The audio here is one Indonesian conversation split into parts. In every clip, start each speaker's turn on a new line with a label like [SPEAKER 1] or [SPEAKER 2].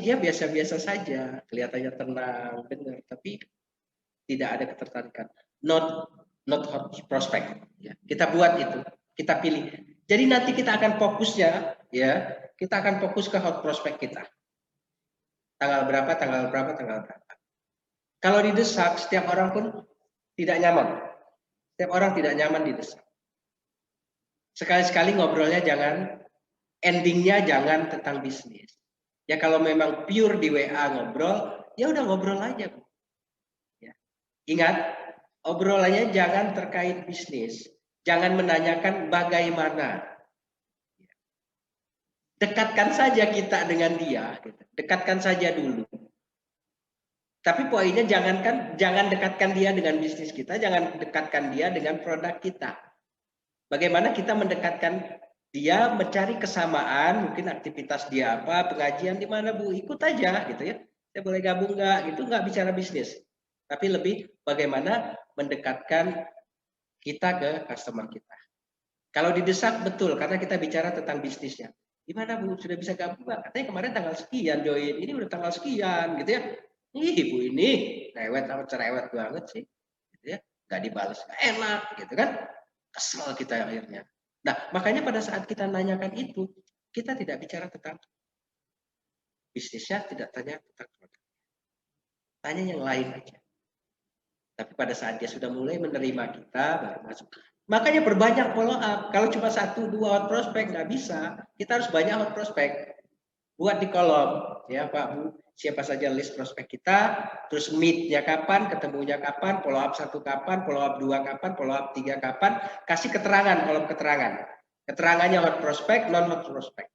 [SPEAKER 1] dia biasa-biasa saja, kelihatannya tenang, benar, tapi tidak ada ketertarikan. Not hot prospect. Ya. Kita buat itu, kita pilih. Jadi nanti kita akan fokusnya, ya, kita akan fokus ke hot prospect kita. Tanggal berapa, tanggal berapa, tanggal berapa. Kalau didesak, setiap orang pun tidak nyaman. Setiap orang tidak nyaman didesak. Sekali-sekali ngobrolnya jangan, endingnya jangan tentang bisnis. Ya kalau memang pure di WA ngobrol, ya udah ngobrol aja. Ya. Ingat, obrolannya jangan terkait bisnis. Jangan menanyakan bagaimana. Dekatkan saja kita dengan dia. Dekatkan saja dulu. Tapi poinnya jangan dekatkan dia dengan bisnis kita, jangan dekatkan dia dengan produk kita. Bagaimana kita mendekatkan dia, mencari kesamaan, mungkin aktivitas dia apa, pengajian di mana Bu, ikut aja gitu ya. Saya boleh gabung nggak? Gitu, nggak bicara bisnis. Tapi lebih bagaimana mendekatkan kita ke customer kita. Kalau didesak betul, karena kita bicara tentang bisnisnya. Gimana Bu, sudah bisa gabung nggak? Katanya kemarin tanggal sekian join, ini udah tanggal sekian gitu ya. Ih ibu ini lewat sama cerewet banget sih, gitu ya, nggak dibalas, nggak enak gitu kan, kesel kita akhirnya. Nah makanya pada saat kita nanyakan itu, kita tidak bicara tentang bisnisnya, tidak tanya tentang produk, tanya yang lain aja. Tapi pada saat dia sudah mulai menerima kita, baru masuk. Makanya berbanyak follow up. Kalau cuma 1-2 hot prospect nggak bisa, kita harus banyak hot prospect. Buat di kolom, ya Pak Bu, siapa saja list prospek kita, terus meet-nya kapan, ketemunya kapan, follow up 1 kapan, follow up 2 kapan, follow up 3 kapan, kasih keterangan, kolom keterangan. Keterangannya hot prospect, non hot prospect.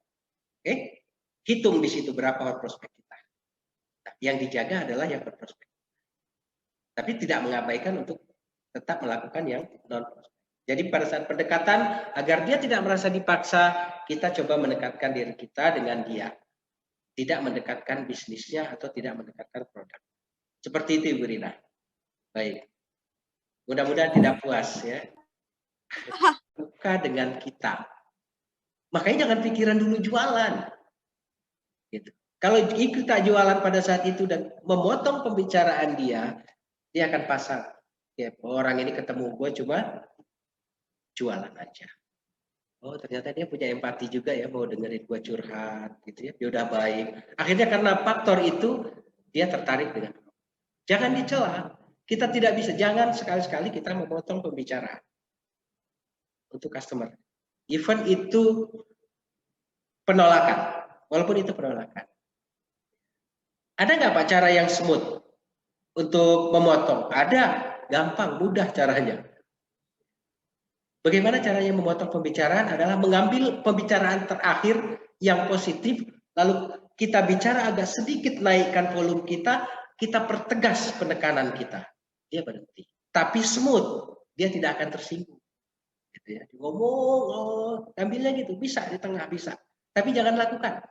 [SPEAKER 1] Oke? Hitung di situ berapa hot prospect kita. Nah, yang dijaga adalah yang hot prospect. Tapi tidak mengabaikan untuk tetap melakukan yang non prospect. Jadi pada saat pendekatan, agar dia tidak merasa dipaksa, kita coba mendekatkan diri kita dengan dia. Tidak mendekatkan bisnisnya atau tidak mendekatkan produk. Seperti itu Ibu Rina. Baik. Mudah-mudahan tidak puas ya. Buka dengan kita. Makanya jangan pikiran dulu jualan. Gitu. Kalau kita jualan pada saat itu dan memotong pembicaraan dia akan pasang. Ya, orang ini ketemu gue cuma jualan aja. Oh ternyata dia punya empati juga ya, mau dengerin gue curhat gitu ya, dia udah baik. Akhirnya karena faktor itu dia tertarik dengan. Jangan dicela, kita tidak bisa, jangan sekali-sekali kita memotong pembicaraan untuk customer. Even itu penolakan, walaupun itu penolakan. Ada nggak Pak cara yang smooth untuk memotong? Ada, gampang, mudah caranya. Bagaimana caranya memotong pembicaraan adalah mengambil pembicaraan terakhir yang positif, lalu kita bicara agak sedikit naikkan volume kita pertegas penekanan kita. Dia berhenti. Tapi smooth, dia tidak akan tersinggung. Gitu ya. Ngomong, oh, ambilnya gitu, bisa di tengah bisa. Tapi jangan lakukan.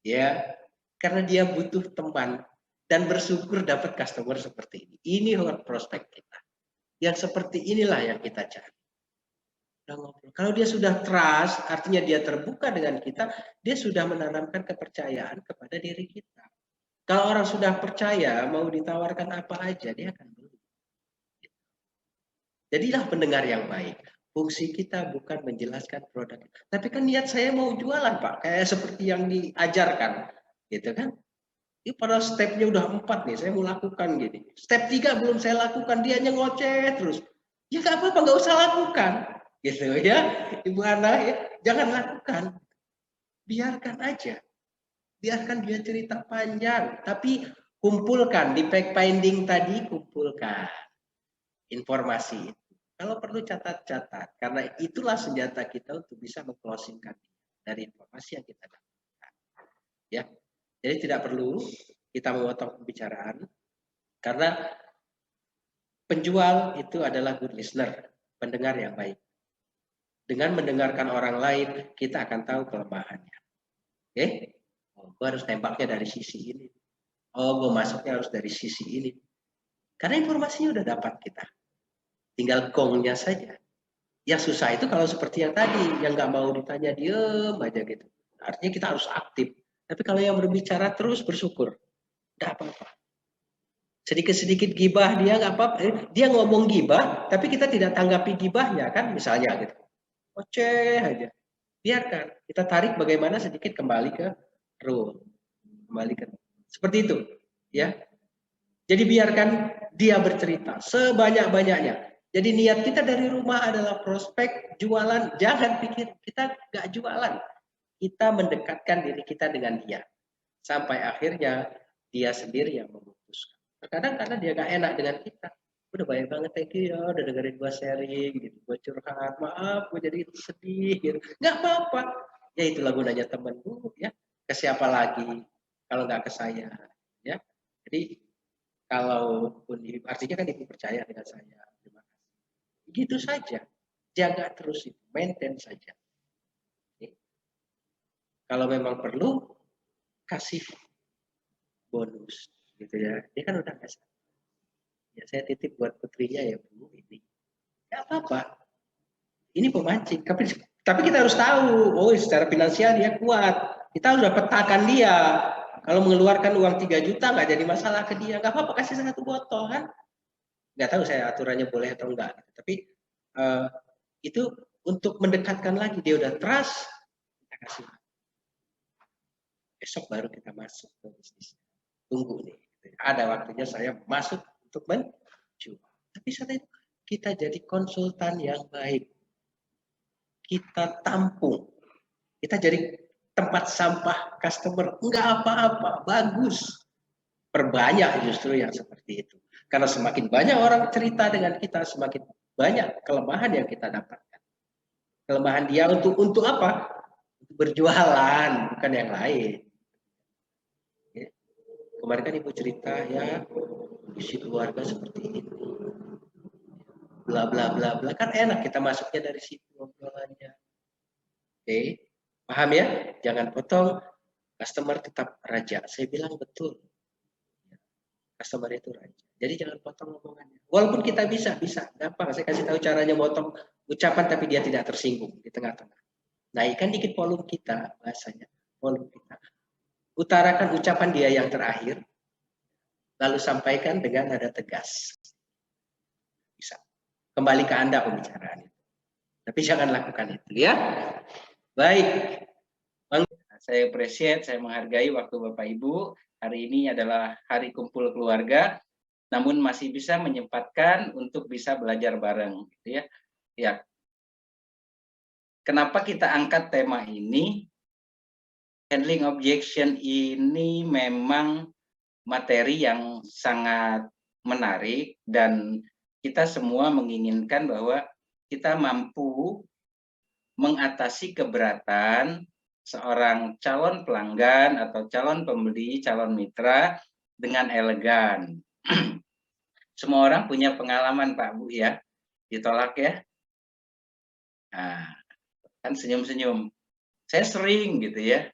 [SPEAKER 1] Ya, karena dia butuh teman dan bersyukur dapat customer seperti ini. Ini hot prospect kita. Yang seperti inilah yang kita cari. Kalau dia sudah trust, artinya dia terbuka dengan kita, dia sudah menanamkan kepercayaan kepada diri kita. Kalau orang sudah percaya, mau ditawarkan apa aja, dia akan beli. Jadilah pendengar yang baik. Fungsi kita bukan menjelaskan produk. Tapi kan niat saya mau jualan, Pak. Kayak seperti yang diajarkan. Gitu kan. Ini pada stepnya udah 4 nih, saya mau lakukan gini. Step 3 belum saya lakukan, dia hanya ngoceh terus. Ya nggak apa-apa, nggak usah lakukan. Gitu ya, Ibu Ana ya, jangan lakukan. Biarkan aja. Biarkan dia cerita panjang, tapi kumpulkan di fact finding tadi, kumpulkan informasi itu. Kalau perlu catat-catat, karena itulah senjata kita untuk bisa meng-closingkan dari informasi yang kita dapatkan. Ya, jadi tidak perlu kita memotong pembicaraan, karena penjual itu adalah good listener, pendengar yang baik. Dengan mendengarkan orang lain, kita akan tahu kelemahannya. Oke? Oh, gue harus tembaknya dari sisi ini. Oh, gue masuknya harus dari sisi ini. Karena informasinya udah dapat kita. Tinggal gongnya saja. Yang susah itu kalau seperti yang tadi, yang nggak mau ditanya, diem aja gitu. Artinya kita harus aktif. Tapi kalau yang berbicara terus bersyukur, tidak apa-apa. Sedikit-sedikit gibah dia nggak apa-apa. Dia ngomong gibah, tapi kita tidak tanggapi gibahnya kan, misalnya gitu. Oceh aja. Biarkan. Kita tarik bagaimana sedikit kembali ke rule. Kembali ke seperti itu, ya. Jadi biarkan dia bercerita sebanyak-banyaknya. Jadi niat kita dari rumah adalah prospek jualan. Jangan pikir kita nggak jualan. Kita mendekatkan diri kita dengan dia. Sampai akhirnya dia sendiri yang memutuskan. Terkadang karena dia nggak enak dengan kita. Udah banyak banget, thank you ya, udah dengerin gue sharing, gitu. Gue curhat, maaf, gue jadi sedih, gitu. Nggak apa-apa. Ya itulah gunanya temen, ya. Ke siapa lagi? Kalau nggak ke saya, ya. Jadi kalaupun artinya kan ibu percaya dengan saya, terima kasih. Gitu saja, jaga terus itu, maintain saja. Kalau memang perlu, kasih bonus, gitu ya. Dia kan udah kasih. Ya saya titip buat putrinya ya Bu, ini. Gak apa-apa. Ini pemancing, tapi kita harus tahu, oh secara finansial dia kuat. Kita harus petakan dia. Kalau mengeluarkan uang 3 juta nggak jadi masalah ke dia, nggak apa-apa kasih 1 botol kan. Nggak tahu saya aturannya boleh atau enggak, tapi itu untuk mendekatkan lagi, dia udah trust, kita kasih. Besok baru kita masuk ke bisnis. Tunggu nih, ada waktunya saya masuk untuk menjual. Tapi saat itu kita jadi konsultan yang baik. Kita tampung. Kita jadi tempat sampah customer. Enggak apa-apa, bagus. Perbanyak justru yang seperti itu. Karena semakin banyak orang cerita dengan kita, semakin banyak kelemahan yang kita dapatkan. Kelemahan dia untuk apa? Untuk berjualan, bukan yang lain. Kemarin kan ibu cerita ya, kondisi keluarga seperti ini. Bla bla bla bla, kan enak kita masuknya dari situ obrolannya. Oke, paham ya? Jangan potong, customer tetap raja. Saya bilang betul. Customer itu raja. Jadi jangan potong omongannya. Walaupun kita bisa, gampang. Saya kasih tahu caranya potong ucapan tapi dia tidak tersinggung di tengah-tengah. Naikkan dikit volume kita, bahasanya. Volume kita. Utarakan ucapan dia yang terakhir, lalu sampaikan dengan nada tegas. Bisa. Kembali ke Anda pembicaraan itu. Tapi jangan lakukan itu ya. Baik. Saya appreciate, saya menghargai waktu Bapak Ibu. Hari ini adalah hari kumpul keluarga, namun masih bisa menyempatkan untuk bisa belajar bareng, gitu ya. Ya. Kenapa kita angkat tema ini? Handling objection ini memang materi yang sangat menarik dan kita semua menginginkan bahwa kita mampu mengatasi keberatan seorang calon pelanggan atau calon pembeli, calon mitra dengan elegan. Semua orang punya pengalaman Pak Bu ya, ditolak ya. Nah, kan senyum-senyum. Saya sering gitu ya,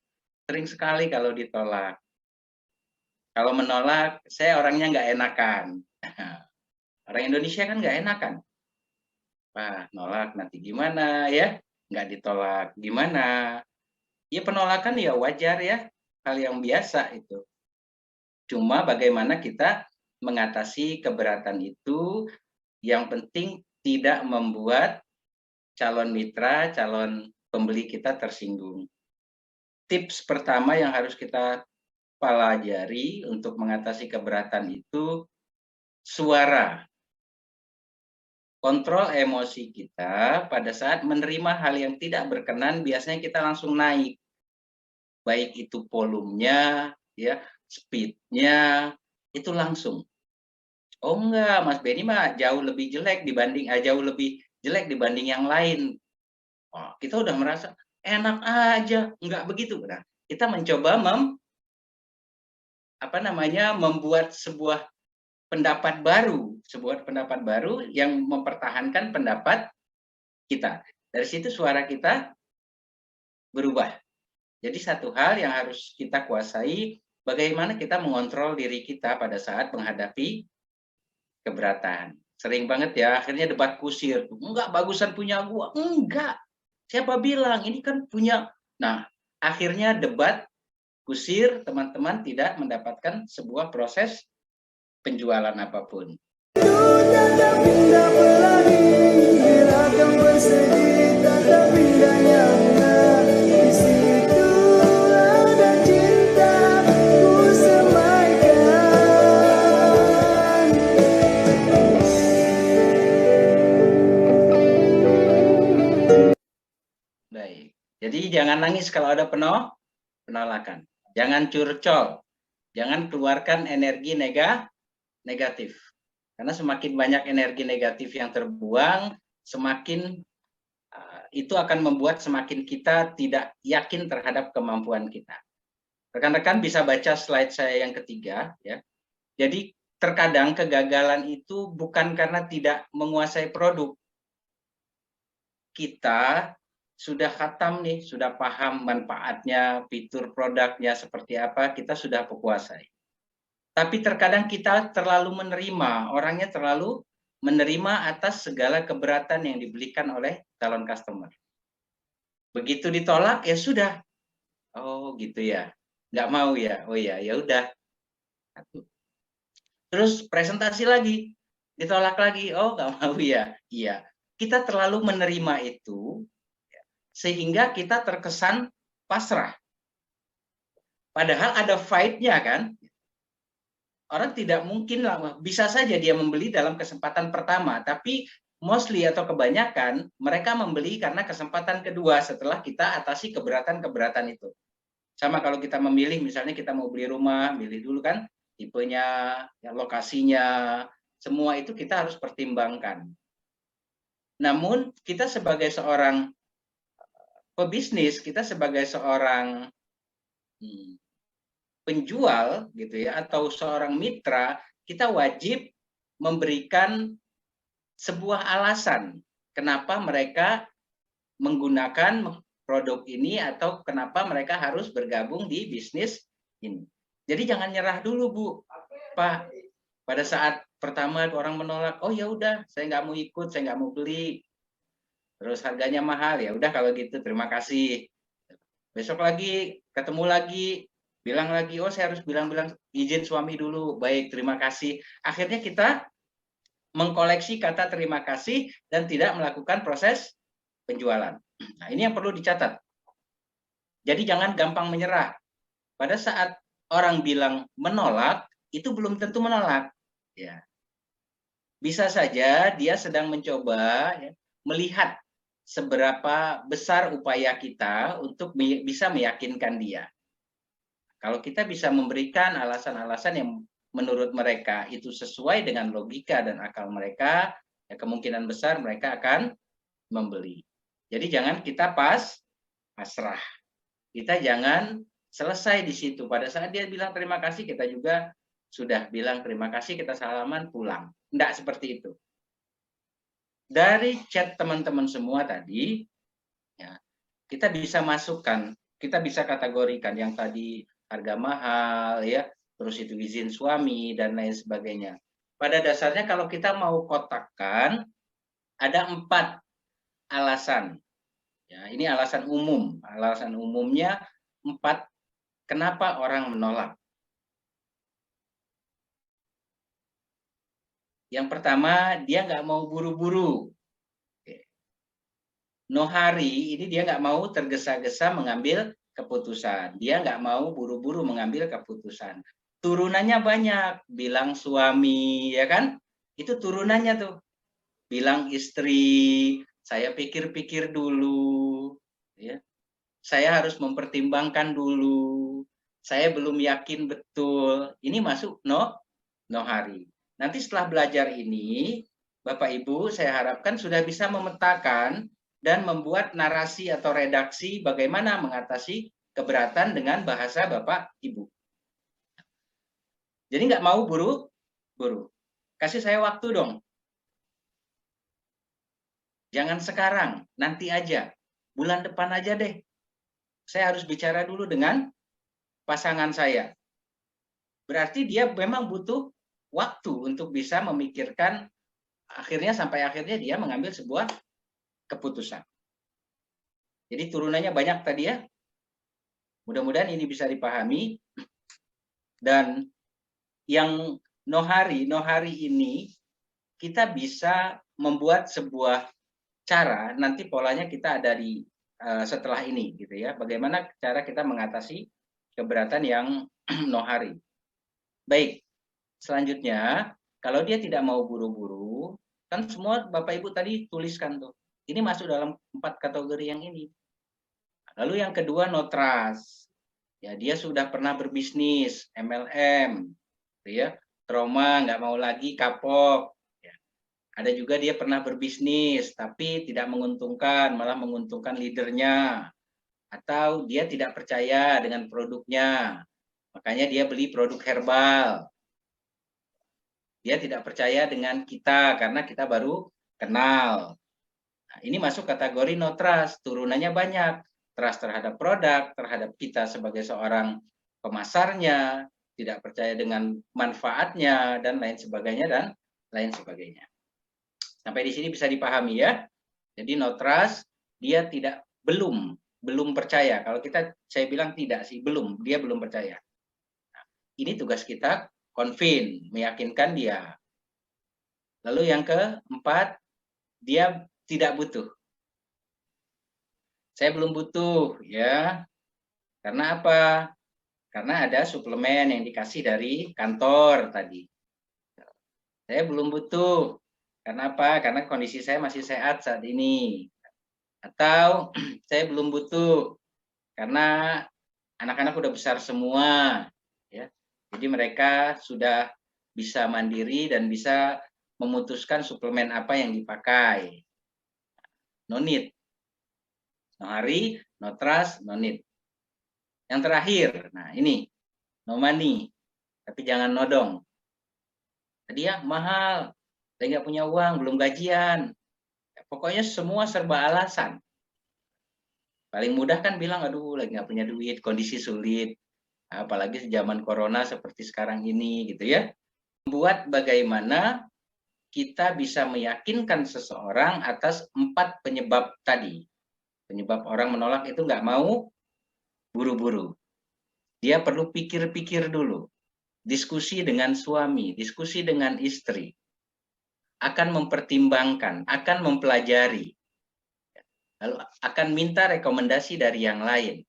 [SPEAKER 1] sering sekali kalau ditolak. Kalau menolak, saya orangnya nggak enakan. Orang Indonesia kan nggak enakan. Wah, nolak nanti gimana ya? Nggak ditolak gimana? Ya penolakan ya wajar ya, hal yang biasa itu. Cuma bagaimana kita mengatasi keberatan itu, yang penting tidak membuat calon mitra, calon pembeli kita tersinggung. Tips pertama yang harus kita pelajari untuk mengatasi keberatan itu suara. Kontrol emosi kita pada saat menerima hal yang tidak berkenan, biasanya kita langsung naik. Baik itu volumenya, ya, speed-nya, itu langsung. Oh enggak, Mas Benny mah jauh lebih jelek dibanding yang lain. Oh, kita udah merasa enak aja, enggak begitu. Nah, kita mencoba membuat sebuah pendapat baru yang mempertahankan pendapat kita. Dari situ suara kita berubah. Jadi satu hal yang harus kita kuasai, bagaimana kita mengontrol diri kita pada saat menghadapi keberatan. Sering banget ya, akhirnya debat kusir. Enggak, bagusan punya gua. Enggak. Siapa bilang? Ini kan punya. Nah, akhirnya debat
[SPEAKER 2] kusir, teman-teman tidak mendapatkan sebuah proses penjualan apapun. Baik. Jadi jangan nangis kalau ada penolakan. Jangan curcol. Jangan keluarkan energi negatif. Karena semakin banyak energi negatif yang terbuang, semakin itu akan membuat semakin kita tidak yakin terhadap kemampuan kita. Rekan-rekan bisa baca slide saya yang ketiga, ya. Jadi terkadang kegagalan itu bukan karena tidak menguasai produk. Kita sudah khatam nih, sudah paham manfaatnya, fitur produknya seperti apa, kita sudah kuasai. Tapi terkadang kita terlalu menerima, orangnya terlalu menerima atas segala keberatan yang diberikan oleh calon customer. Begitu ditolak, ya sudah. Oh gitu ya, nggak mau ya, oh ya, ya udah. Terus presentasi lagi, ditolak lagi, oh nggak mau ya, iya. Kita terlalu menerima itu, sehingga kita terkesan pasrah. Padahal ada fight-nya kan. Orang tidak mungkin lah, bisa saja dia membeli dalam kesempatan pertama, tapi mostly atau kebanyakan mereka membeli karena kesempatan kedua setelah kita atasi keberatan-keberatan itu. Sama kalau kita memilih, misalnya kita mau beli rumah, milih dulu kan tipenya, ya, lokasinya, semua itu kita harus pertimbangkan. Namun kita sebagai seorang pebisnis, kita sebagai seorang penjual gitu ya, atau seorang mitra, kita wajib memberikan sebuah alasan kenapa mereka menggunakan produk ini atau kenapa mereka harus bergabung di bisnis ini. Jadi jangan nyerah dulu, Bu, Pak. Pada saat pertama orang menolak, oh ya udah, saya nggak mau ikut, saya nggak mau beli. Terus harganya mahal, ya udah kalau gitu terima kasih. Besok lagi ketemu lagi, bilang lagi, oh saya harus bilang izin suami dulu, baik terima kasih. Akhirnya kita mengkoleksi kata terima kasih dan tidak melakukan proses penjualan. Nah ini yang perlu dicatat. Jadi jangan gampang menyerah. Pada saat orang bilang menolak, itu belum tentu menolak. Ya. Bisa saja dia sedang mencoba ya, melihat seberapa besar upaya kita untuk bisa meyakinkan dia. Kalau kita bisa memberikan alasan-alasan yang menurut mereka itu sesuai dengan logika dan akal mereka, ya kemungkinan besar mereka akan membeli. Jadi jangan kita pasrah. Kita jangan selesai di situ. Pada saat dia bilang terima kasih, kita juga sudah bilang terima kasih, kita salaman pulang. Tidak seperti itu. Dari chat teman-teman semua tadi, ya, kita bisa masukkan, kita bisa kategorikan yang tadi harga mahal, ya, terus itu izin suami dan lain sebagainya. Pada dasarnya kalau kita mau kotakkan, ada 4 alasan. Ya, ini alasan umum. Alasan umumnya 4 kenapa orang menolak. Yang pertama, dia nggak mau buru-buru. No hurry, ini dia nggak mau tergesa-gesa mengambil keputusan. Dia nggak mau buru-buru mengambil keputusan. Turunannya banyak, bilang suami, ya kan? Itu turunannya tuh. Bilang istri, saya pikir-pikir dulu, ya. Saya harus mempertimbangkan dulu. Saya belum yakin betul. Ini masuk no hurry. Nanti setelah belajar ini, Bapak Ibu, saya harapkan sudah bisa memetakan dan membuat narasi atau redaksi bagaimana mengatasi keberatan dengan bahasa Bapak Ibu. Jadi nggak mau buru-buru. Kasih saya waktu dong. Jangan sekarang, nanti aja. Bulan depan aja deh. Saya harus bicara dulu dengan pasangan saya. Berarti dia memang butuh waktu untuk bisa memikirkan, sampai akhirnya dia mengambil sebuah keputusan. Jadi turunannya banyak tadi ya. Mudah-mudahan ini bisa dipahami. Dan yang Nohari ini kita bisa membuat sebuah cara, nanti polanya kita ada di setelah ini gitu ya. Bagaimana cara kita mengatasi keberatan yang Nohari. Baik, selanjutnya kalau dia tidak mau buru-buru, kan semua Bapak Ibu tadi tuliskan tuh. Ini masuk dalam 4 kategori yang ini. Lalu yang kedua no trust. Ya, dia sudah pernah berbisnis, MLM, gitu ya. Trauma, nggak mau lagi, kapok. Ya. Ada juga dia pernah berbisnis, tapi tidak menguntungkan, malah menguntungkan leadernya. Atau dia tidak percaya dengan produknya, makanya dia beli produk herbal. Dia tidak percaya dengan kita, karena kita baru kenal. Nah, ini masuk kategori no trust, turunannya banyak. Trust terhadap produk, terhadap kita sebagai seorang pemasarnya, tidak percaya dengan manfaatnya, dan lain sebagainya, dan lain sebagainya. Sampai di sini bisa dipahami ya. Jadi no trust, dia belum percaya. Kalau saya bilang tidak sih, dia belum percaya. Nah, ini tugas kita, convince, meyakinkan dia. Lalu yang keempat, dia tidak butuh. Saya belum butuh, ya. Karena apa? Karena ada suplemen yang dikasih dari kantor tadi. Saya belum butuh. Karena apa? Karena kondisi saya masih sehat saat ini. Atau saya belum butuh karena anak-anak udah besar semua, ya. Jadi mereka sudah bisa mandiri dan bisa memutuskan suplemen apa yang dipakai. No need. No hurry, no trust, no need. Yang terakhir, nah ini, no money, tapi jangan nodong. Tadi ya, mahal, saya nggak punya uang, belum gajian. Pokoknya semua serba alasan. Paling mudah kan bilang, aduh lagi nggak punya duit, kondisi sulit. Apalagi zaman corona seperti sekarang ini, gitu ya. Membuat bagaimana kita bisa meyakinkan seseorang atas 4 penyebab tadi. Penyebab orang menolak itu nggak mau buru-buru. Dia perlu pikir-pikir dulu. Diskusi dengan suami, diskusi dengan istri. Akan mempertimbangkan, akan mempelajari. Lalu akan minta rekomendasi dari yang lain.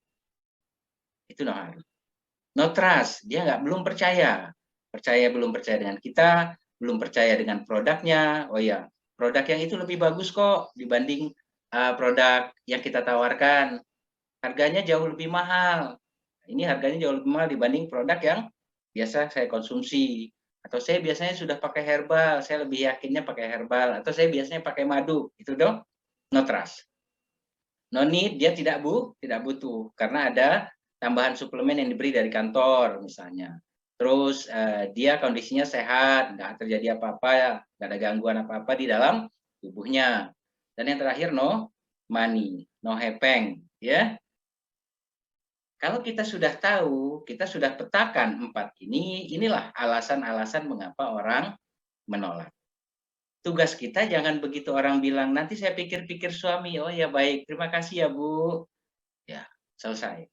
[SPEAKER 2] Itu no trust, dia belum percaya. Belum percaya dengan kita, belum percaya dengan produknya. Oh ya, produk yang itu lebih bagus kok dibanding produk yang kita tawarkan. Harganya jauh lebih mahal. Ini harganya jauh lebih mahal dibanding produk yang biasa saya konsumsi. Atau saya biasanya sudah pakai herbal, saya lebih yakinnya pakai herbal. Atau saya biasanya pakai madu. Itu dong, no trust. No need, dia tidak butuh. Karena ada tambahan suplemen yang diberi dari kantor misalnya. Terus dia kondisinya sehat, nggak terjadi apa-apa, nggak ada gangguan apa-apa di dalam tubuhnya. Dan yang terakhir no money, no hepeng, ya. Kalau kita sudah tahu, kita sudah petakan 4 ini, inilah alasan-alasan mengapa orang menolak. Tugas kita jangan begitu orang bilang, nanti saya pikir-pikir suami, oh ya baik, terima kasih ya Bu. Ya, selesai.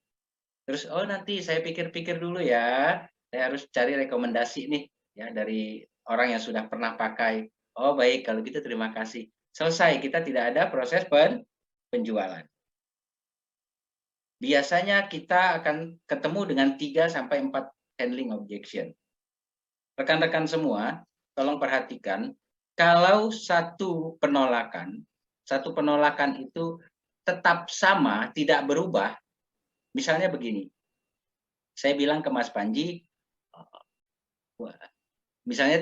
[SPEAKER 2] Terus, oh nanti saya pikir-pikir dulu ya, saya harus cari rekomendasi nih ya dari orang yang sudah pernah pakai. Oh baik, kalau gitu terima kasih. Selesai, kita tidak ada proses penjualan. Biasanya kita akan ketemu dengan 3 sampai 4 handling objection. Rekan-rekan semua, tolong perhatikan, kalau satu penolakan itu tetap sama, tidak berubah, misalnya begini, saya bilang ke Mas Panji, misalnya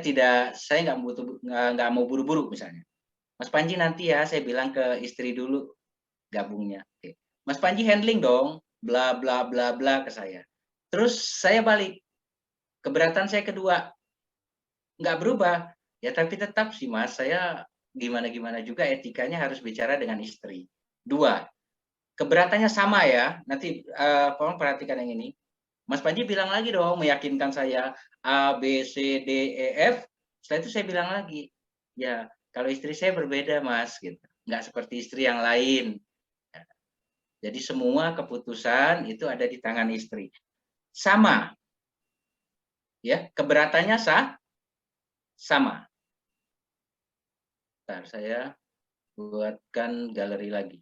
[SPEAKER 2] saya nggak mau buru-buru misalnya. Mas Panji nanti ya, saya bilang ke istri dulu gabungnya. Oke. Mas Panji handling dong, bla bla bla bla ke saya. Terus saya balik, keberatan saya kedua, nggak berubah. Ya tapi tetap sih Mas, saya gimana-gimana juga etikanya harus bicara dengan istri. 2, keberatannya sama ya, nanti tolong perhatikan yang ini. Mas Panji bilang lagi dong, meyakinkan saya A, B, C, D, E, F. Setelah itu saya bilang lagi, ya kalau istri saya berbeda Mas, gitu. Nggak seperti istri yang lain. Jadi semua keputusan itu ada di tangan istri. Sama. Ya, keberatannya sama. Bentar, saya buatkan galeri lagi.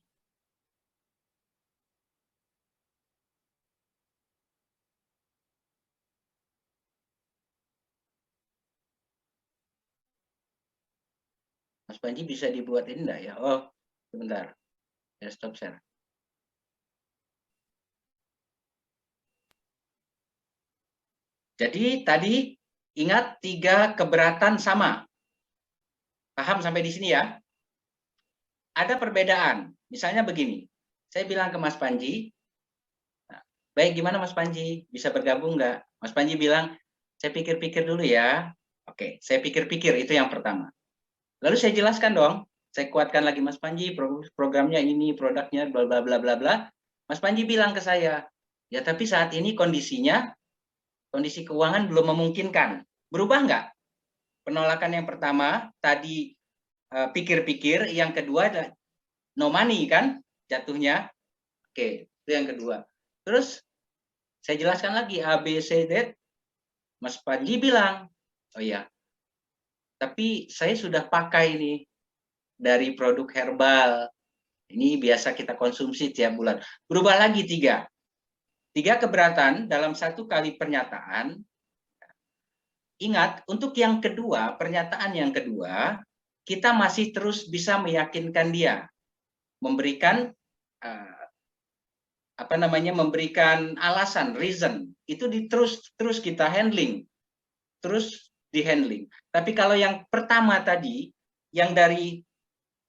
[SPEAKER 2] Mas Panji bisa dibuat ini enggak ya? Oh, sebentar. Ya, stop share. Jadi tadi ingat 3 keberatan sama. Paham sampai di sini ya? Ada perbedaan. Misalnya begini. Saya bilang ke Mas Panji, baik gimana Mas Panji? Bisa bergabung nggak? Mas Panji bilang, saya pikir-pikir dulu ya. Oke, saya pikir-pikir, itu yang pertama. Lalu saya jelaskan dong, saya kuatkan lagi Mas Panji, programnya ini, produknya, bla bla bla bla bla. Mas Panji bilang ke saya, ya tapi saat ini kondisinya, kondisi keuangan belum memungkinkan. Berubah nggak? Penolakan yang pertama, tadi pikir-pikir, yang kedua no money kan jatuhnya. Oke, itu yang kedua. Terus saya jelaskan lagi A, B, C, D. Mas Panji bilang, oh ya, tapi saya sudah pakai ini dari produk herbal. Ini biasa kita konsumsi tiap bulan. Berubah lagi 3. 3 keberatan dalam 1 kali pernyataan. Ingat, untuk yang kedua, pernyataan yang kedua, kita masih terus bisa meyakinkan dia, memberikan memberikan alasan, reason. Itu terus kita handling, terus di handling. Tapi kalau yang pertama tadi, yang dari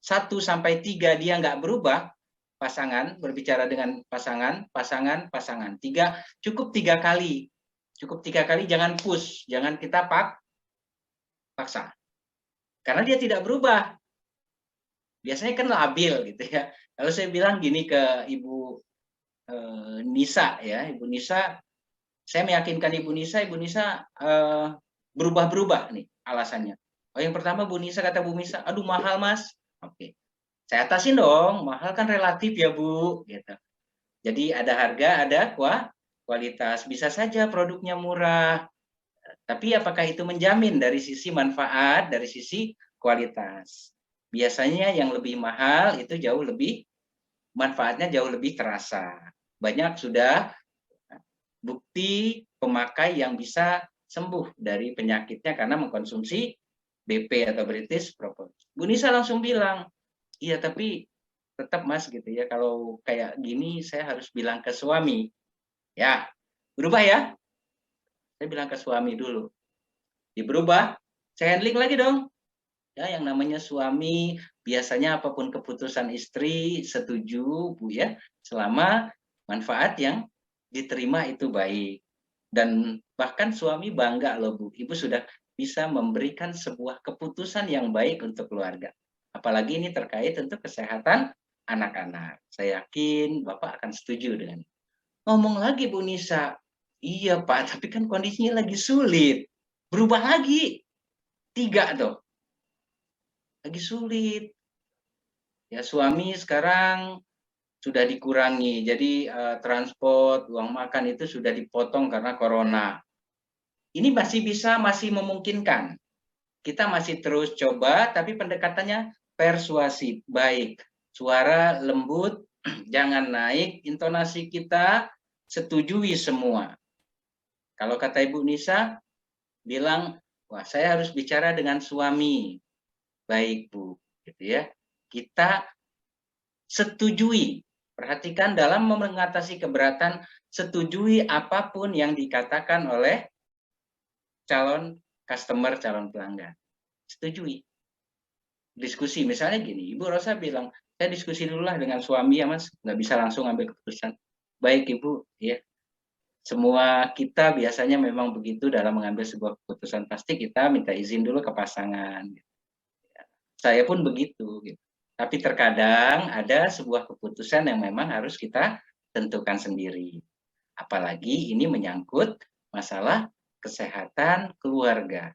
[SPEAKER 2] 1 sampai 3 dia nggak berubah, pasangan, berbicara dengan pasangan, 3, cukup 3 kali. Cukup 3 kali, jangan push, jangan kita paksa. Karena dia tidak berubah. Biasanya kan labil gitu ya. Kalau saya bilang gini ke Ibu Nisa ya, Ibu Nisa, saya meyakinkan Ibu Nisa berubah-berubah nih alasannya. Oh, yang pertama Bu Nisa, kata Bu Nisa, aduh mahal Mas. Oke. Saya atasin dong, mahal kan relatif ya Bu, gitu. Jadi ada harga, ada kualitas. Bisa saja produknya murah, tapi apakah itu menjamin dari sisi manfaat, dari sisi kualitas? Biasanya yang lebih mahal itu jauh lebih, manfaatnya jauh lebih terasa. Banyak sudah bukti pemakai yang bisa sembuh dari penyakitnya karena mengkonsumsi BP atau British Propolis. Bu Nisa langsung bilang, iya tapi tetap Mas gitu ya, kalau kayak gini saya harus bilang ke suami. Ya, berubah ya. Saya bilang ke suami dulu. Berubah, saya handling lagi dong. Ya, yang namanya suami biasanya apapun keputusan istri setuju Bu ya, selama manfaat yang diterima itu baik. Dan bahkan suami bangga loh Bu, Ibu sudah bisa memberikan sebuah keputusan yang baik untuk keluarga. Apalagi ini terkait untuk kesehatan anak-anak. Saya yakin Bapak akan setuju dengan itu. Ngomong lagi Bu Nisa, iya Pak, tapi kan kondisinya lagi sulit. Berubah lagi. 3 tuh. Lagi sulit. Ya, suami sekarang sudah dikurangi. Jadi transport, uang makan itu sudah dipotong karena corona. Ini masih memungkinkan. Kita masih terus coba, tapi pendekatannya persuasif, baik. Suara lembut, jangan naik, intonasi kita setujui semua. Kalau kata Ibu Nisa, bilang, wah saya harus bicara dengan suami. Baik Bu, gitu ya. Kita setujui, perhatikan dalam mengatasi keberatan, setujui apapun yang dikatakan oleh calon customer, calon pelanggan. Setujui. Diskusi, misalnya gini, Ibu Rosa bilang, saya diskusi dulu lah dengan suami ya Mas, nggak bisa langsung ambil keputusan. Baik Ibu, ya. Semua kita biasanya memang begitu dalam mengambil sebuah keputusan, pasti kita minta izin dulu ke pasangan. Saya pun begitu. Gitu. Tapi terkadang ada sebuah keputusan yang memang harus kita tentukan sendiri. Apalagi ini menyangkut masalah kesehatan keluarga.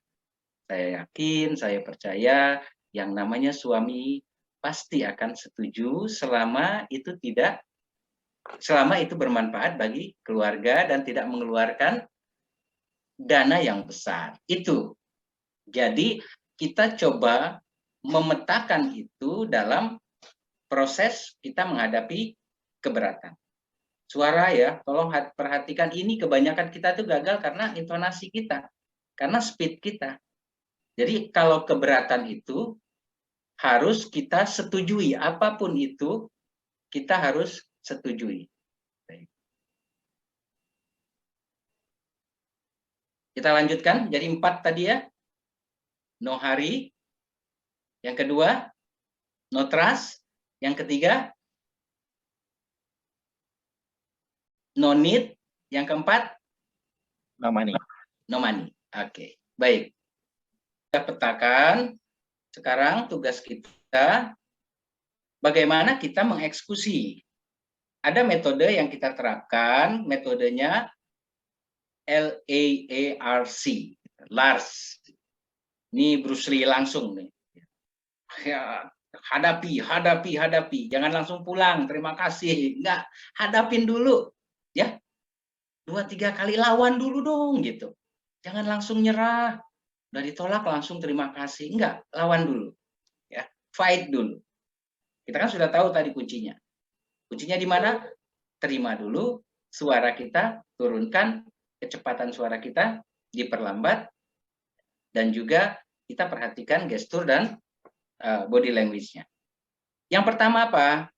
[SPEAKER 2] Saya yakin, saya percaya yang namanya suami pasti akan setuju selama itu tidak selama itu bermanfaat bagi keluarga dan tidak mengeluarkan dana yang besar. Itu. Jadi kita coba memetakan itu dalam proses kita menghadapi keberatan. Suara ya, tolong perhatikan ini kebanyakan kita tuh gagal karena intonasi kita, karena speed kita. Jadi kalau keberatan itu harus kita setujui, apapun itu kita harus setujui. Kita lanjutkan, jadi 4 tadi ya. No hurry. Yang kedua, no trust. Yang ketiga, no need. Yang keempat,
[SPEAKER 3] No money.
[SPEAKER 2] no money. Oke, baik. Kita petakan. Sekarang tugas kita, bagaimana kita mengeksekusi. Ada metode yang kita terapkan, metodenya LAARC. LARS. Ini Bruce Lee langsung nih. Ya, hadapi. Jangan langsung pulang, terima kasih. Enggak, hadapin dulu. Ya, 2-3 kali lawan dulu dong gitu. Jangan langsung nyerah. Udah ditolak langsung terima kasih. Enggak, lawan dulu. Ya, fight dulu. Kita kan sudah tahu tadi kuncinya. Kuncinya di mana? Terima dulu suara kita, turunkan kecepatan suara kita, diperlambat, dan juga kita perhatikan gestur dan body language-nya. Yang pertama apa?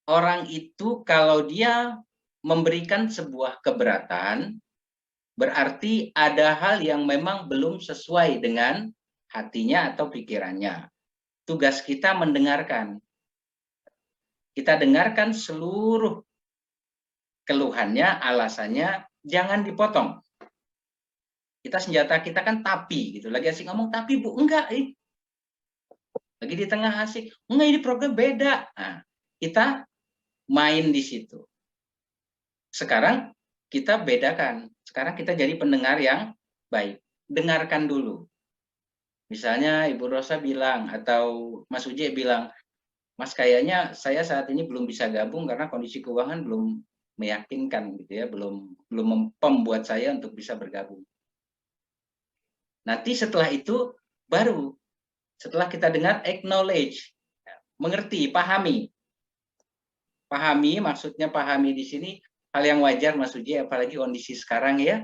[SPEAKER 2] Orang itu kalau dia memberikan sebuah keberatan, berarti ada hal yang memang belum sesuai dengan hatinya atau pikirannya. Tugas kita mendengarkan. Kita dengarkan seluruh keluhannya, alasannya, jangan dipotong. Senjata kita kan tapi gitu. Lagi asik ngomong tapi Bu, enggak. Lagi di tengah asik, enggak, ini program beda. Nah, kita main di situ. Sekarang kita bedakan. Sekarang kita jadi pendengar yang baik. Dengarkan dulu. Misalnya Ibu Rosa bilang atau Mas Uje bilang, Mas kayaknya saya saat ini belum bisa gabung karena kondisi keuangan belum meyakinkan gitu ya, belum mempem buat saya untuk bisa bergabung. Nanti setelah itu baru setelah kita dengar acknowledge, mengerti, pahami. Pahami, maksudnya pahami di sini hal yang wajar Mas Uji, apalagi kondisi sekarang ya.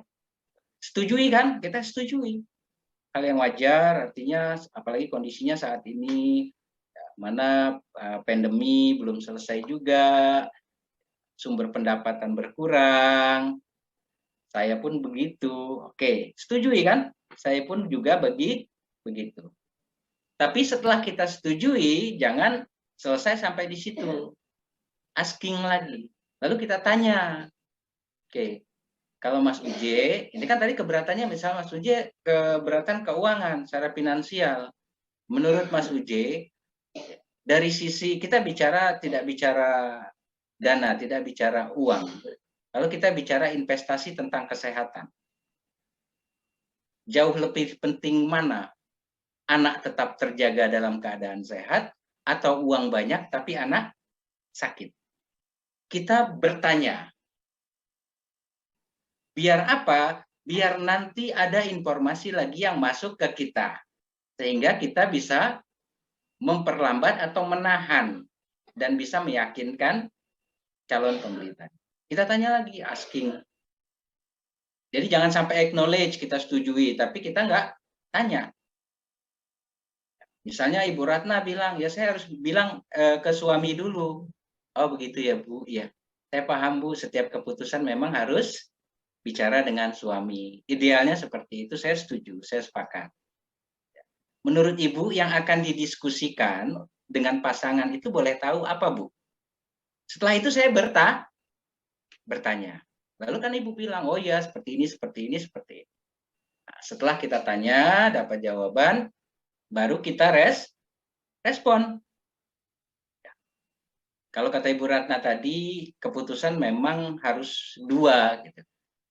[SPEAKER 2] Setujui kan? Kita setujui. Hal yang wajar artinya apalagi kondisinya saat ini mana pandemi belum selesai juga, sumber pendapatan berkurang. Saya pun begitu. Oke, setujui kan? Saya pun juga begitu. Tapi setelah kita setujui, jangan selesai sampai di situ. Asking lagi. Lalu kita tanya, oke, kalau Mas Uje, ini kan tadi keberatannya misalnya Mas Uje keberatan keuangan secara finansial. Menurut Mas Uje, dari sisi kita tidak bicara dana, tidak bicara uang. Lalu kita bicara investasi tentang kesehatan. Jauh lebih penting mana? Anak tetap terjaga dalam keadaan sehat atau uang banyak tapi anak sakit? Kita bertanya. Biar apa? Biar nanti ada informasi lagi yang masuk ke kita. Sehingga kita bisa memperlambat atau menahan dan bisa meyakinkan calon pembeli tadi. Kita tanya lagi, asking. Jadi jangan sampai acknowledge, kita setujui, tapi kita nggak tanya. Misalnya Ibu Ratna bilang, ya saya harus bilang ke suami dulu. Oh begitu ya Bu, ya. Saya paham Bu, setiap keputusan memang harus bicara dengan suami. Idealnya seperti itu, saya setuju, saya sepakat. Menurut Ibu yang akan didiskusikan dengan pasangan itu boleh tahu apa Bu? Setelah itu saya bertanya. Lalu kan Ibu bilang, oh ya seperti ini, seperti ini, seperti ini. Nah, setelah kita tanya, dapat jawaban, baru kita respon. Kalau kata Ibu Ratna tadi, keputusan memang harus 2 gitu.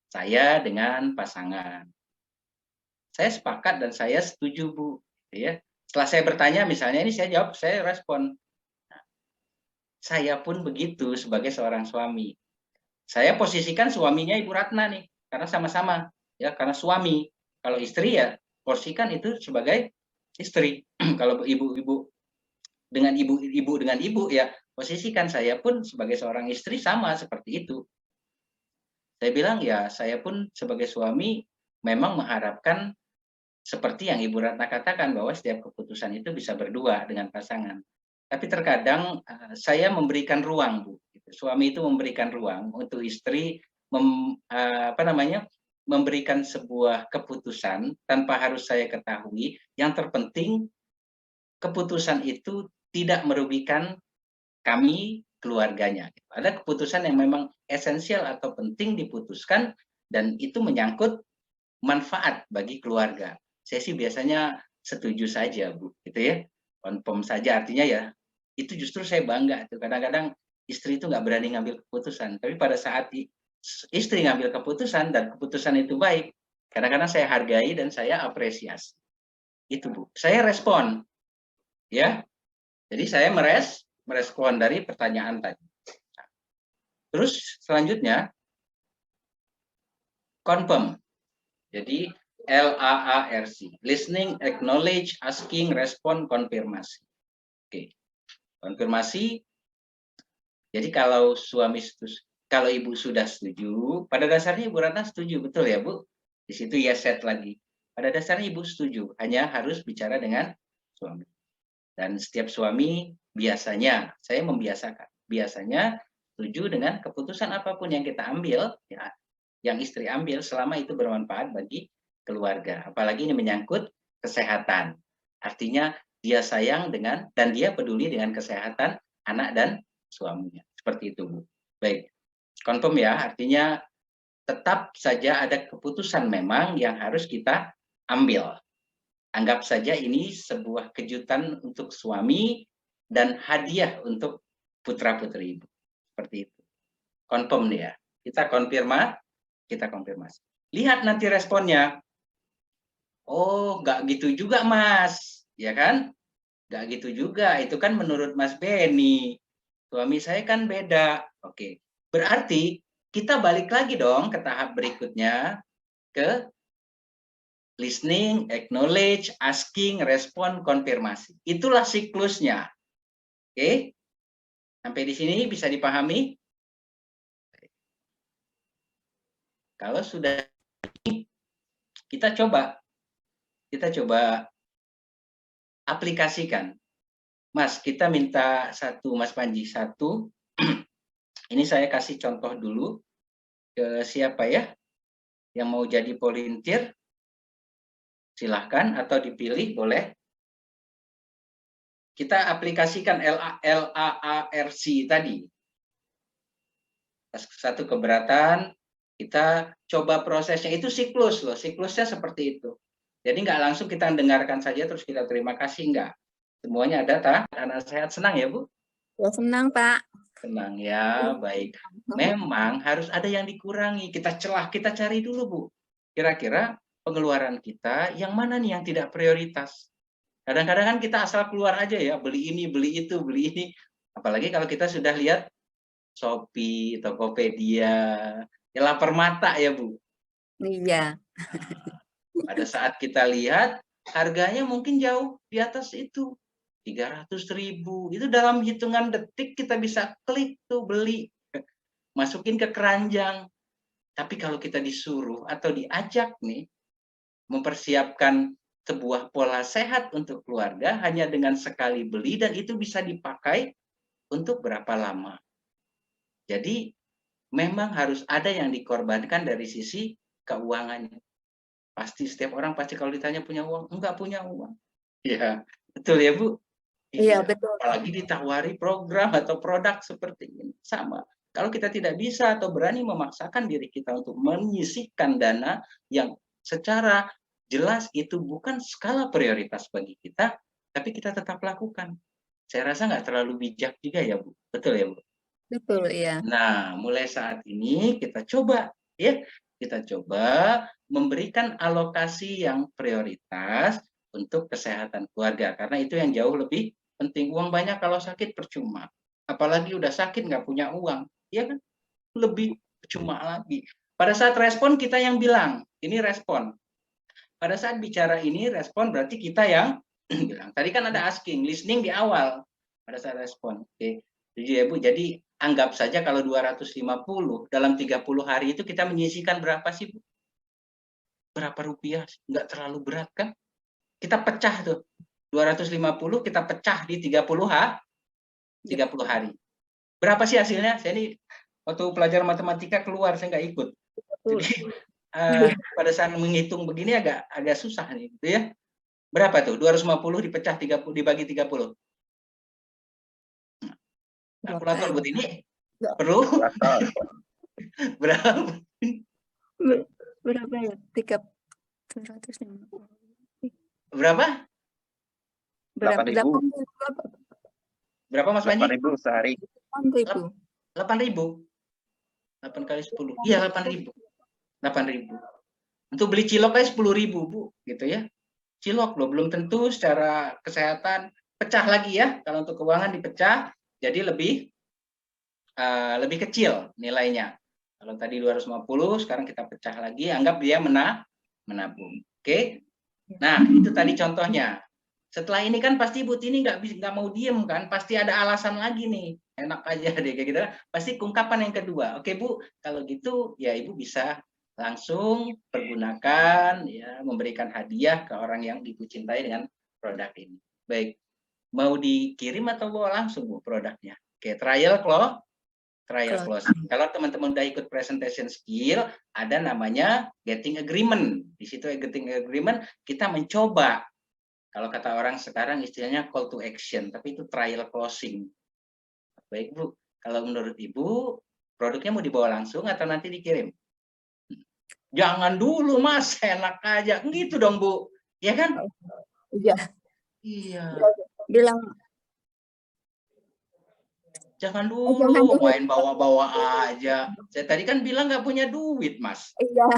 [SPEAKER 2] Saya dengan pasangan. Saya sepakat dan saya setuju Bu. Ya. Setelah saya bertanya, misalnya ini saya jawab, saya respon. Nah, Saya pun begitu sebagai seorang suami. Saya posisikan suaminya Ibu Ratna nih, karena sama-sama ya, karena suami. Kalau istri ya porsikan itu sebagai istri. Kalau ibu-ibu dengan ibu-ibu dengan ibu ya posisikan saya pun sebagai seorang istri sama seperti itu. Saya bilang ya saya pun sebagai suami memang mengharapkan seperti yang Ibu Ratna katakan bahwa setiap keputusan itu bisa berdua dengan pasangan. Tapi terkadang saya memberikan ruang, Bu. Suami itu memberikan ruang untuk istri memberikan sebuah keputusan tanpa harus saya ketahui. Yang terpenting keputusan itu tidak merugikan kami keluarganya. Ada keputusan yang memang esensial atau penting diputuskan dan itu menyangkut manfaat bagi keluarga. Saya sih biasanya setuju saja, Bu, gitu ya. Confirm saja artinya ya. Itu justru saya bangga tuh. Kadang-kadang istri itu nggak berani ngambil keputusan, tapi pada saat istri ngambil keputusan dan keputusan itu baik, kadang-kadang saya hargai dan saya apresiasi. Itu, Bu. Saya respon, ya. Jadi saya merespon dari pertanyaan tadi. Terus selanjutnya confirm. Jadi LAARC, listening, acknowledge, asking, respond, konfirmasi. Oke, konfirmasi. Jadi kalau kalau ibu sudah setuju, pada dasarnya Ibu Ratna setuju, betul ya Bu? Di situ ya set lagi. Pada dasarnya ibu setuju, hanya harus bicara dengan suami. Dan setiap suami biasanya, saya membiasakan, biasanya setuju dengan keputusan apapun yang kita ambil, ya, yang istri ambil selama itu bermanfaat bagi keluarga. Apalagi ini menyangkut kesehatan. Artinya dia sayang dengan dan dia peduli dengan kesehatan anak dan suaminya. Seperti itu, Bu. Baik. Confirm ya, artinya tetap saja ada keputusan memang yang harus kita ambil. Anggap saja ini sebuah kejutan untuk suami dan hadiah untuk putra-putri ibu. Seperti itu. Confirm ya. Kita konfirmasi. Lihat nanti responnya. Oh, nggak gitu juga, Mas. Ya kan? Nggak gitu juga. Itu kan menurut Mas Beni. Suami saya kan beda. Oke. Berarti kita balik lagi dong ke tahap berikutnya. Ke listening, acknowledge, asking, respon, konfirmasi. Itulah siklusnya. Oke. Sampai di sini bisa dipahami? Kalau sudah kita coba aplikasikan. Mas, kita minta satu, Mas Panji, satu. Ini saya kasih contoh dulu ke siapa ya yang mau jadi volunteer. Silahkan atau dipilih boleh. Kita aplikasikan LAARC tadi. Satu keberatan, kita coba prosesnya. Itu siklus loh, siklusnya seperti itu. Jadi nggak langsung kita dengarkan saja terus kita terima kasih, enggak. Semuanya ada, anak sehat, senang ya Bu?
[SPEAKER 4] Ya, senang Pak.
[SPEAKER 2] Senang ya, baik. Memang harus ada yang dikurangi, kita celah, kita cari dulu Bu. Kira-kira pengeluaran kita yang mana nih yang tidak prioritas? Kadang-kadang kan kita asal keluar aja ya, beli ini, beli itu, beli ini. Apalagi kalau kita sudah lihat Shopee, Tokopedia, ya lapar mata ya Bu.
[SPEAKER 4] Iya.
[SPEAKER 2] Pada saat kita lihat harganya mungkin jauh di atas itu. 300.000. Itu dalam hitungan detik kita bisa klik tuh beli. Masukin ke keranjang. Tapi kalau kita disuruh atau diajak nih mempersiapkan sebuah pola sehat untuk keluarga hanya dengan sekali beli dan itu bisa dipakai untuk berapa lama. Jadi memang harus ada yang dikorbankan dari sisi keuangannya. Pasti setiap orang pasti kalau ditanya punya uang, enggak punya uang. Ya, betul ya Bu?
[SPEAKER 4] Iya, betul.
[SPEAKER 2] Apalagi ditawari program atau produk seperti ini. Sama. Kalau kita tidak bisa atau berani memaksakan diri kita untuk menyisihkan dana yang secara jelas itu bukan skala prioritas bagi kita, tapi kita tetap lakukan. Saya rasa nggak terlalu bijak juga ya Bu. Betul ya Bu?
[SPEAKER 4] Betul, iya.
[SPEAKER 2] Nah, mulai saat ini kita coba ya, kita coba memberikan alokasi yang prioritas untuk kesehatan keluarga karena itu yang jauh lebih penting. Uang banyak kalau sakit percuma. apalagi udah sakit nggak punya uang, ya kan? Lebih cuma lagi. Pada saat respon kita yang bilang, ini respon. Pada saat bicara ini respon berarti kita yang bilang. Tadi kan ada asking, listening di awal pada saat respon. Oke. Jadi ya Bu, jadi anggap saja kalau 250 dalam 30 hari itu kita menyisihkan berapa sih Bu? Berapa rupiah? Nggak terlalu berat kan? Kita pecah tuh. 250 kita pecah di 30 hari. Berapa sih hasilnya? Saya ini waktu pelajar matematika keluar, saya nggak ikut. Jadi pada saat menghitung begini agak susah nih, gitu ya. Berapa tuh? 250 dipecah 30 dibagi 30. Kalkulator buat ini perlu berapa?
[SPEAKER 4] Berapa ya? 350.
[SPEAKER 2] Berapa?
[SPEAKER 4] Berapa?
[SPEAKER 3] 8.000.
[SPEAKER 2] Berapa Mas Panji?
[SPEAKER 3] 8.000 sehari.
[SPEAKER 4] 8.000.
[SPEAKER 2] 8.000. 8 kali 10. Iya 8.000. 8.000. Untuk beli cilok aja 10.000 Bu, gitu ya. Cilok loh, belum tentu secara kesehatan. Pecah lagi ya, kalau untuk keuangan dipecah, jadi lebih kecil nilainya. Kalau tadi 250, sekarang kita pecah lagi, anggap dia menabung. Oke? Nah, itu tadi contohnya. Setelah ini kan pasti Ibu Tini nggak mau diem kan, pasti ada alasan lagi nih. Enak aja deh kayak gitu. Pasti ungkapan yang kedua. Oke Bu, kalau gitu ya Ibu bisa langsung pergunakan ya, memberikan hadiah ke orang yang Ibu cintai dengan produk ini. Baik, mau dikirim atau bawa langsung Bu produknya? Oke, trial closing. Kalau teman-teman udah ikut presentation skill, ada namanya getting agreement. Di situ getting agreement kita mencoba. Kalau kata orang sekarang istilahnya call to action, tapi itu trial closing. Baik Bu, kalau menurut Ibu produknya mau dibawa langsung atau nanti dikirim? Jangan dulu Mas, enak aja. Gitu dong Bu, ya kan?
[SPEAKER 4] Iya.
[SPEAKER 2] Iya.
[SPEAKER 4] Bilang
[SPEAKER 2] Jangan
[SPEAKER 4] jangan
[SPEAKER 2] dulu
[SPEAKER 4] dulu.
[SPEAKER 2] main bawa-bawa aja. Saya tadi kan bilang nggak punya duit Mas.
[SPEAKER 4] Iya.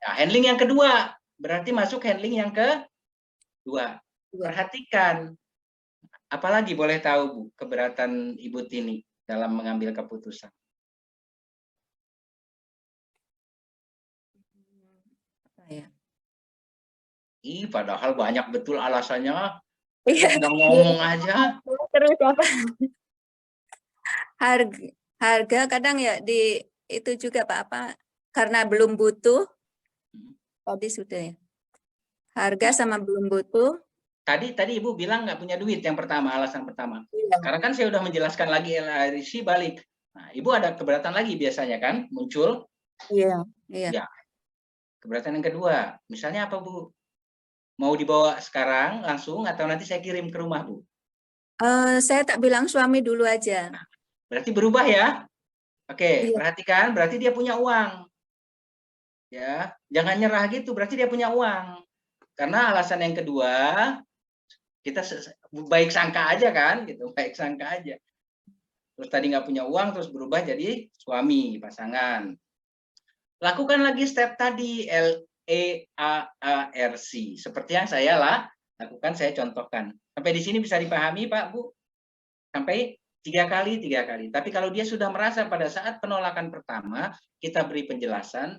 [SPEAKER 2] Nah, handling yang kedua, berarti masuk handling yang kedua. Perhatikan, apalagi boleh tahu Bu, keberatan Ibu Tini dalam mengambil keputusan.
[SPEAKER 4] Ya.
[SPEAKER 2] Padahal banyak betul alasannya.
[SPEAKER 4] Iya.
[SPEAKER 2] Udah ngomong aja.
[SPEAKER 4] Terus apa? Harga kadang ya di itu juga Pak apa karena belum butuh tadi sudah ya. Harga sama belum butuh.
[SPEAKER 2] Tadi Ibu bilang nggak punya duit yang pertama, alasan pertama.
[SPEAKER 4] Iya.
[SPEAKER 2] Karena kan saya udah menjelaskan lagi LRC balik. Nah, Ibu ada keberatan lagi biasanya kan muncul.
[SPEAKER 4] Iya. Iya.
[SPEAKER 2] Ya. Keberatan yang kedua, misalnya apa Bu? Mau dibawa sekarang langsung atau nanti saya kirim ke rumah Bu?
[SPEAKER 4] Saya tak bilang suami dulu aja.
[SPEAKER 2] Berarti berubah ya? Oke,
[SPEAKER 4] Iya.
[SPEAKER 2] perhatikan berarti dia punya uang. Ya, jangan nyerah gitu, berarti dia punya uang. Karena alasan yang kedua, kita baik sangka aja kan, gitu, baik sangka aja. Terus tadi nggak punya uang, terus berubah jadi suami, pasangan. Lakukan lagi step tadi, LEAARC. Seperti yang saya lakukan, saya contohkan. Sampai di sini bisa dipahami Pak, Bu? Sampai 3 kali. Tapi kalau dia sudah merasa pada saat penolakan pertama, kita beri penjelasan,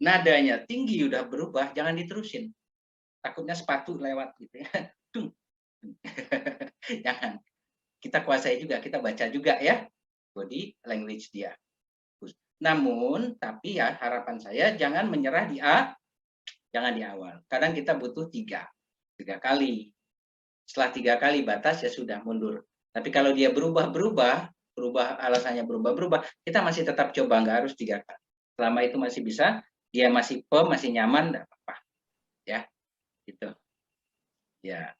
[SPEAKER 2] nadanya tinggi udah berubah, jangan diterusin. Takutnya sepatu lewat gitu ya. Jangan. Kita kuasai juga, kita baca juga ya body language dia. Namun, tapi ya harapan saya jangan menyerah jangan di awal. Kadang kita butuh 3 kali. Setelah 3 kali batas ya sudah mundur. Tapi kalau dia berubah alasannya berubah, kita masih tetap coba, nggak harus 3 kali. Selama itu masih bisa, dia masih firm, masih nyaman, nggak apa-apa. Ya, gitu. Ya.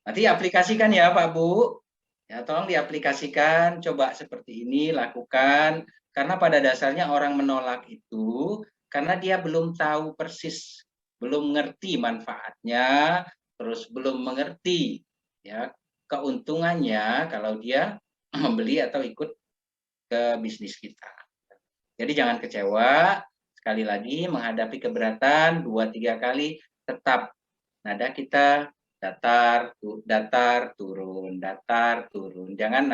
[SPEAKER 2] Nanti aplikasikan ya Pak Bu. Ya, tolong diaplikasikan, coba seperti ini, lakukan. Karena pada dasarnya orang menolak itu karena dia belum tahu persis, belum mengerti manfaatnya, terus belum mengerti ya keuntungannya kalau dia membeli atau ikut ke bisnis kita. Jadi jangan kecewa, sekali lagi menghadapi keberatan 2-3 kali tetap nada kita datar turun, jangan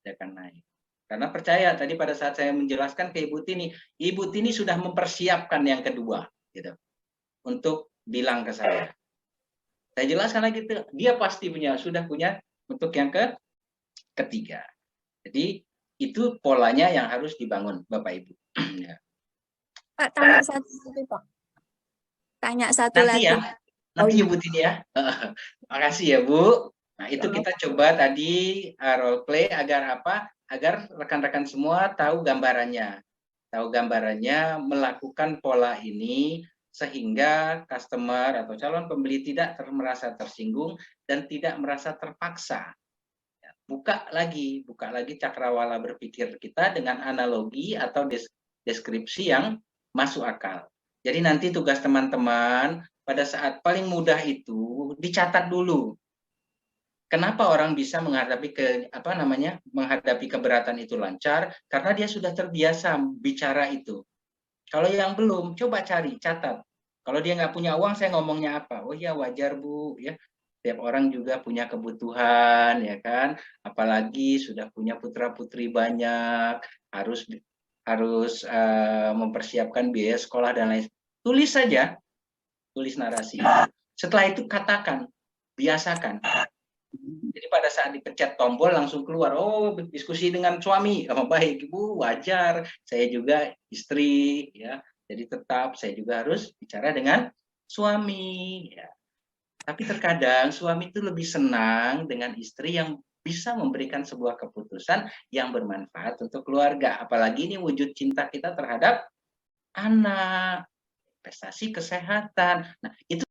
[SPEAKER 2] dia akan naik. Karena percaya tadi pada saat saya menjelaskan ke Ibu Tini sudah mempersiapkan yang kedua, gitu, untuk bilang ke saya. Saya jelaskan lagi tuh, dia pasti sudah punya untuk yang ketiga. Jadi itu polanya yang harus dibangun, Bapak Ibu. Ya.
[SPEAKER 4] Pak, tanya satu lagi, Pak. Tanya satu
[SPEAKER 2] Nanti
[SPEAKER 4] lagi.
[SPEAKER 2] ya, nanti
[SPEAKER 4] iya.
[SPEAKER 2] Ibu Tini ya. Makasih ya Bu. Nah itu kita coba tadi role play agar apa? Agar rekan-rekan semua tahu gambarannya. Tahu gambarannya, melakukan pola ini sehingga customer atau calon pembeli tidak merasa tersinggung dan tidak merasa terpaksa. Buka lagi cakrawala berpikir kita dengan analogi atau deskripsi yang masuk akal. Jadi nanti tugas teman-teman pada saat paling mudah itu dicatat dulu. Kenapa orang bisa menghadapi menghadapi keberatan itu lancar? Karena dia sudah terbiasa bicara itu. Kalau yang belum, coba cari, catat. Kalau dia nggak punya uang, saya ngomongnya apa? Oh ya wajar Bu, ya. Setiap orang juga punya kebutuhan, ya kan? Apalagi sudah punya putra-putri banyak, harus mempersiapkan biaya sekolah dan lain. Tulis saja, tulis narasi. Setelah itu katakan, biasakan. Jadi pada saat dipencet tombol langsung keluar, oh diskusi dengan suami, oh, baik Ibu, wajar, saya juga istri, ya. Jadi tetap saya juga harus bicara dengan suami, ya. Tapi terkadang suami itu lebih senang dengan istri yang bisa memberikan sebuah keputusan yang bermanfaat untuk keluarga. Apalagi ini wujud cinta kita terhadap anak, investasi kesehatan. Nah, itu